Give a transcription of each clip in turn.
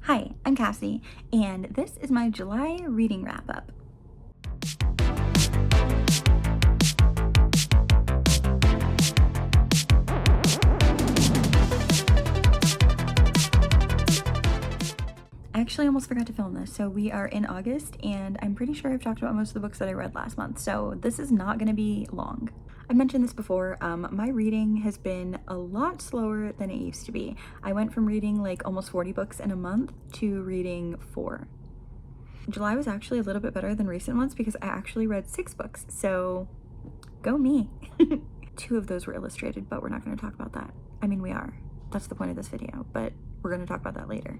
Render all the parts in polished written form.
Hi, I'm Cassie, and this is my July reading wrap-up. I actually almost forgot to film this, so we are in August, and I'm pretty sure I've talked about most of the books that I read last month, so this is not going to be long. I've mentioned this before, my reading has been a lot slower than it used to be. I went from reading like almost 40 books in a month to reading 4. July was actually a little bit better than recent months because I actually read 6 books, so go me. 2 of those were illustrated, but we're not going to talk about that. I mean, we are. That's the point of this video, but we're going to talk about that later.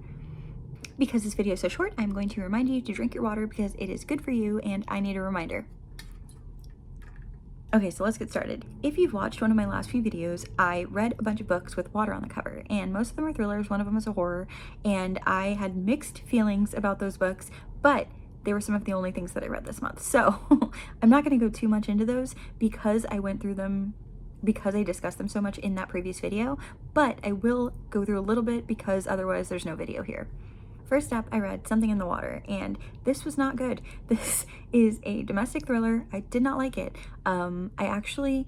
Because this video is so short, I'm going to remind you to drink your water because it is good for you and I need a reminder. Okay, so let's get started. If you've watched one of my last few videos, I read a bunch of books with water on the cover, and most of them are thrillers, one of them is a horror, and I had mixed feelings about those books, but they were some of the only things that I read this month. So I'm not going to go too much into those because I went through them, because I discussed them so much in that previous video, but I will go through a little bit because otherwise there's no video here. First up, I read Something in the Water, and this was not good. This is a domestic thriller. I did not like it. I actually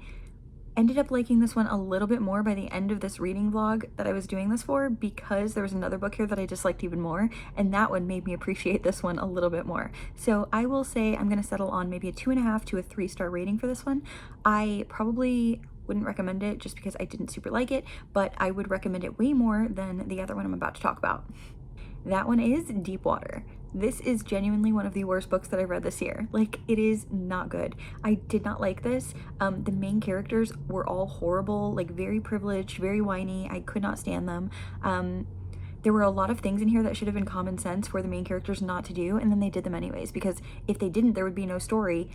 ended up liking this one a little bit more by the end of this reading vlog that I was doing this for because there was another book here that I disliked even more, and that one made me appreciate this one a little bit more. So I will say I'm going to settle on maybe a 2.5 to a 3-star rating for this one. I probably wouldn't recommend it just because I didn't super like it, but I would recommend it way more than the other one I'm about to talk about. That one is Deep Water. This is genuinely one of the worst books that I've read this year. Like, it is not good. I did not like this. The main characters were all horrible, like very privileged, very whiny. I could not stand them. There were a lot of things in here that should have been common sense for the main characters not to do, and then they did them anyways, because if they didn't, there would be no story.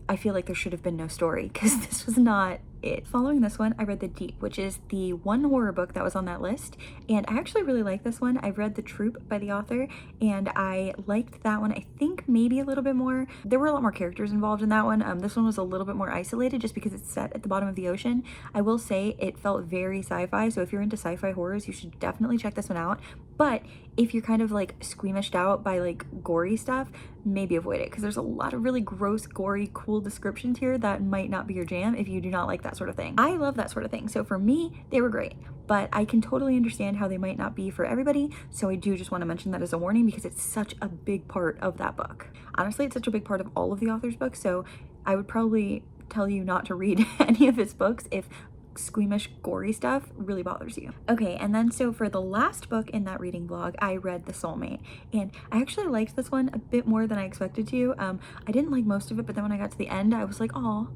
I feel like there should have been no story because this was not it. Following this one, I read The Deep, which is the one horror book that was on that list, and I actually really like this one. I've read The Troop by the author, and I liked that one, I think maybe a little bit more. There were a lot more characters involved in that one. This one was a little bit more isolated just because it's set at the bottom of the ocean. I will say it felt very sci-fi, so if you're into sci-fi horrors, you should definitely check this one out. But if you're kind of like squeamished out by like gory stuff, maybe avoid it because there's a lot of really gross, gory, cool descriptions here that might not be your jam if you do not like that sort of thing. I love that sort of thing, so for me, they were great, but I can totally understand how they might not be for everybody, so I do just want to mention that as a warning because it's such a big part of that book. Honestly, it's such a big part of all of the author's books, so I would probably tell you not to read any of his books if squeamish, gory stuff really bothers you. Okay, and then so for the last book in that reading vlog, I read The Soulmate, and I actually liked this one a bit more than I expected to. I didn't like most of it, but then when I got to the end, I was like, aw.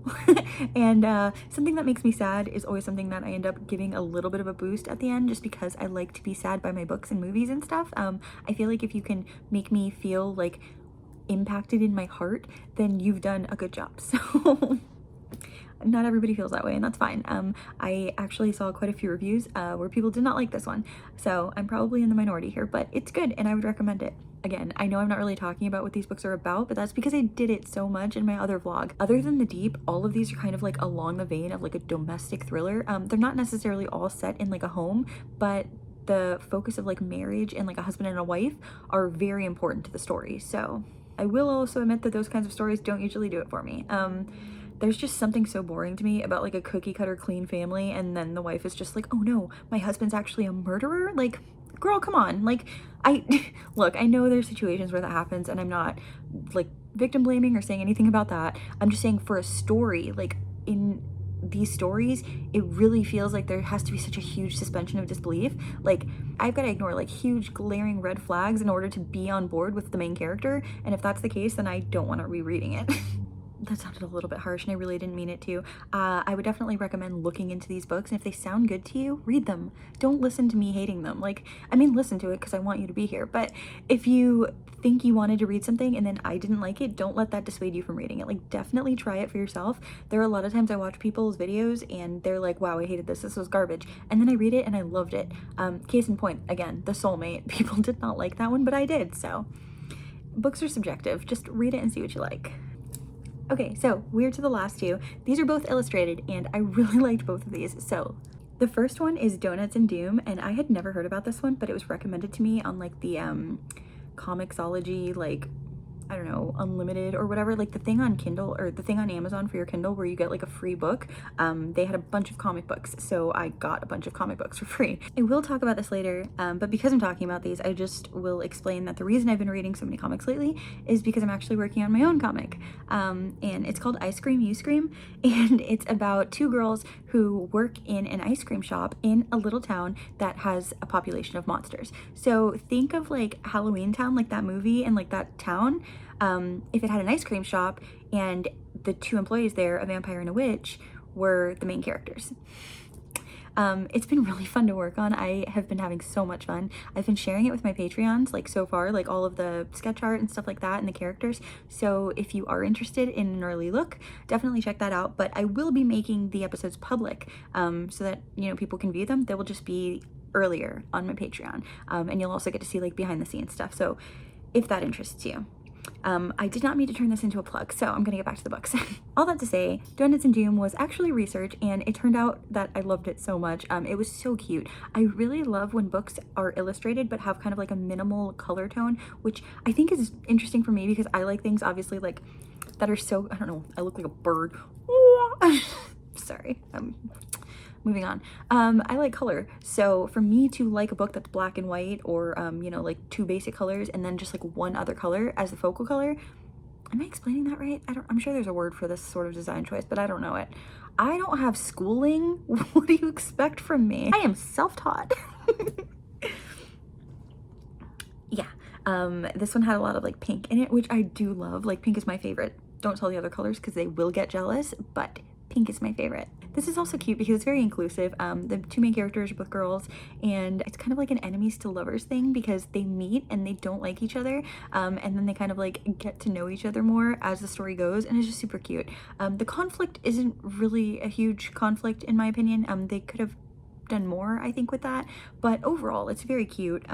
And something that makes me sad is always something that I end up giving a little bit of a boost at the end just because I like to be sad by my books and movies and stuff. I feel like if you can make me feel like impacted in my heart, then you've done a good job. So not everybody feels that way, and that's fine. I actually saw quite a few reviews where people did not like this one, so I'm probably in the minority here, but it's good and I would recommend it. Again, I know I'm not really talking about what these books are about, but that's because I did it so much in my other vlog. Other than The Deep, all of these are kind of like along the vein of like a domestic thriller. They're not necessarily all set in like a home, but the focus of like marriage and like a husband and a wife are very important to the story. So I will also admit that those kinds of stories don't usually do it for me. There's just something so boring to me about like a cookie cutter clean family and then the wife is just like, oh no, my husband's actually a murderer? Like, girl, come on. Like, look, I know there's situations where that happens and I'm not like victim blaming or saying anything about that. I'm just saying for a story, like in these stories, it really feels like there has to be such a huge suspension of disbelief. Like, I've got to ignore like huge glaring red flags in order to be on board with the main character, and if that's the case, then I don't want to rereading it. That sounded a little bit harsh and I really didn't mean it to. I would definitely recommend looking into these books, and if they sound good to you, read them. Don't listen to me hating them. Like, I mean, listen to it because I want you to be here, but if you think you wanted to read something and then I didn't like it, don't let that dissuade you from reading it. Like, definitely try it for yourself. There are a lot of times I watch people's videos and they're like, wow, I hated this, this was garbage, and then I read it and I loved it. Case in point, again, The Soulmate. People did not like that one, but I did, so books are subjective. Just read it and see what you like. Okay, so we're to the last two. These are both illustrated and I really liked both of these. So The first one is Donuts and Doom, and I had never heard about this one, but it was recommended to me on like the Comixology, like, I don't know, Unlimited or whatever, like the thing on Kindle or the thing on Amazon for your Kindle where you get like a free book. They had a bunch of comic books, so I got a bunch of comic books for free. I will talk about this later, but because I'm talking about these, I just will explain that the reason I've been reading so many comics lately is because I'm actually working on my own comic, and it's called Ice Cream You Scream, and it's about two girls who work in an ice cream shop in a little town that has a population of monsters. So think of like Halloween Town, like that movie, and like that town, if it had an ice cream shop and the two employees there, a vampire and a witch, were the main characters. It's been really fun to work on. I have been having so much fun. I've been sharing it with my Patreons, like so far, like all of the sketch art and stuff like that and the characters. So if you are interested in an early look, definitely check that out. But I will be making the episodes public, so that, you know, people can view them. They will just be earlier on my Patreon. And you'll also get to see like behind the scenes stuff. So if that interests you. I did not mean to turn this into a plug, so I'm gonna get back to the books. All that to say, Donuts and Doom was actually research, and it turned out that I loved it so much. It was so cute. I really love when books are illustrated but have kind of like a minimal color tone, which I think is interesting for me because I like things obviously like that are so, I don't know, I look like a bird. Sorry. Moving on. I like color, so for me to like a book that's black and white or you know, like two basic colors and then just like one other color as the focal color, am I explaining that right? I'm sure there's a word for this sort of design choice, but I don't know it. I don't have schooling. What do you expect from me? I am self-taught. Yeah, this one had a lot of like pink in it, which I do love. Like pink is my favorite. Don't tell the other colors because they will get jealous, but pink is my favorite. This is also cute because it's very inclusive. The two main characters are both girls, and it's kind of like an enemies to lovers thing because they meet and they don't like each other, and then they kind of like get to know each other more as the story goes, and it's just super cute. The conflict isn't really a huge conflict in my opinion. They could have done more, I think, with that, but overall it's very cute.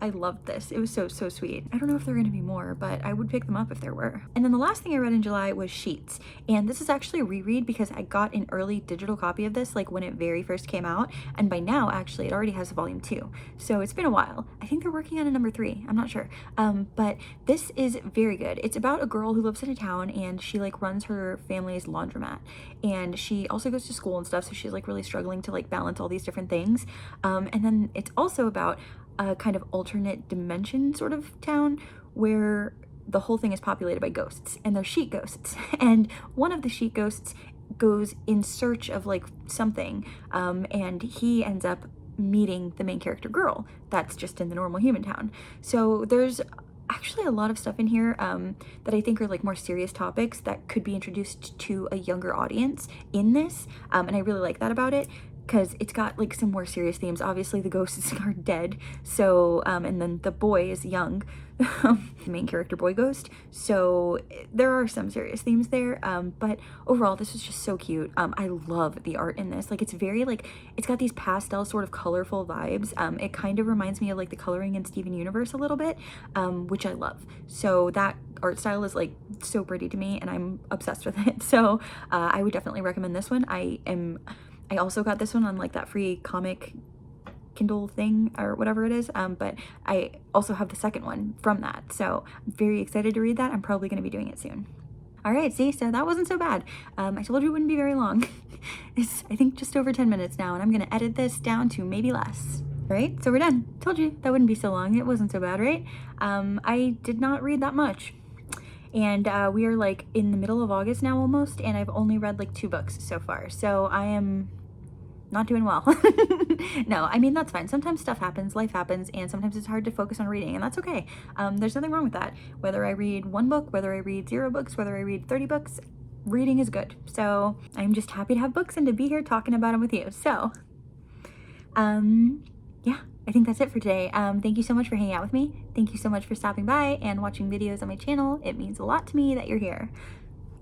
I loved this. It was so sweet. I don't know if there are gonna be more, but I would pick them up if there were. And then the last thing I read in July was Sheets, and this is actually a reread because I got an early digital copy of this like when it very first came out, and by now actually it already has a volume 2, so it's been a while. I think they're working on a number 3, I'm not sure, but this is very good. It's about a girl who lives in a town and she like runs her family's laundromat, and she also goes to school and stuff, so she's like really struggling to like balance all these different things. And then it's also about a kind of alternate dimension sort of town where the whole thing is populated by ghosts, and they're sheet ghosts. And one of the sheet ghosts goes in search of like something, and he ends up meeting the main character girl that's just in the normal human town. So there's actually a lot of stuff in here that I think are like more serious topics that could be introduced to a younger audience in this, and I really like that about it because it's got like some more serious themes. Obviously the ghosts are dead, so and then the boy is young, the main character boy ghost, so there are some serious themes there, but overall this was just so cute. I love the art in this. Like it's very like, it's got these pastel sort of colorful vibes. It kind of reminds me of like the coloring in Steven Universe a little bit, which I love. So that art style is like so pretty to me and I'm obsessed with it. So I would definitely recommend this one. I also got this one on like that free comic Kindle thing or whatever it is, but I also have the second one from that, so I'm very excited to read that. I'm probably going to be doing it soon. All right, see, so that wasn't so bad. I told you it wouldn't be very long. It's, I think, just over 10 minutes now, and I'm going to edit this down to maybe less. All right, so we're done. Told you that wouldn't be so long. It wasn't so bad, right? I did not read that much. And we are like in the middle of August now almost, and I've only read like 2 books so far, so I am not doing well. No, I mean, that's fine. Sometimes stuff happens, life happens, and sometimes it's hard to focus on reading, and that's okay. There's nothing wrong with that. Whether I read 1 book, whether I read 0 books, whether I read 30 books, reading is good. So I'm just happy to have books and to be here talking about them with you. So yeah, I think that's it for today. Thank you so much for hanging out with me. Thank you so much for stopping by and watching videos on my channel. It means a lot to me that you're here.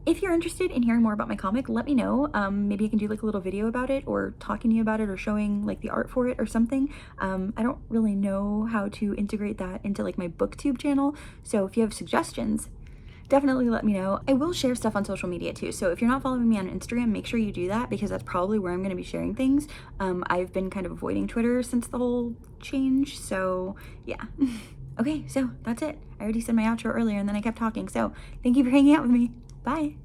If you're interested in hearing more about my comic, let me know. Maybe I can do like a little video about it, or talking to you about it, or showing like the art for it or something. I don't really know how to integrate that into like my booktube channel, so if you have suggestions, definitely let me know. I will share stuff on social media too, so if you're not following me on Instagram, make sure you do that because that's probably where I'm going to be sharing things. I've been kind of avoiding Twitter since the whole change, so yeah. Okay, so that's it. I already said my outro earlier and then I kept talking, so thank you for hanging out with me. Bye.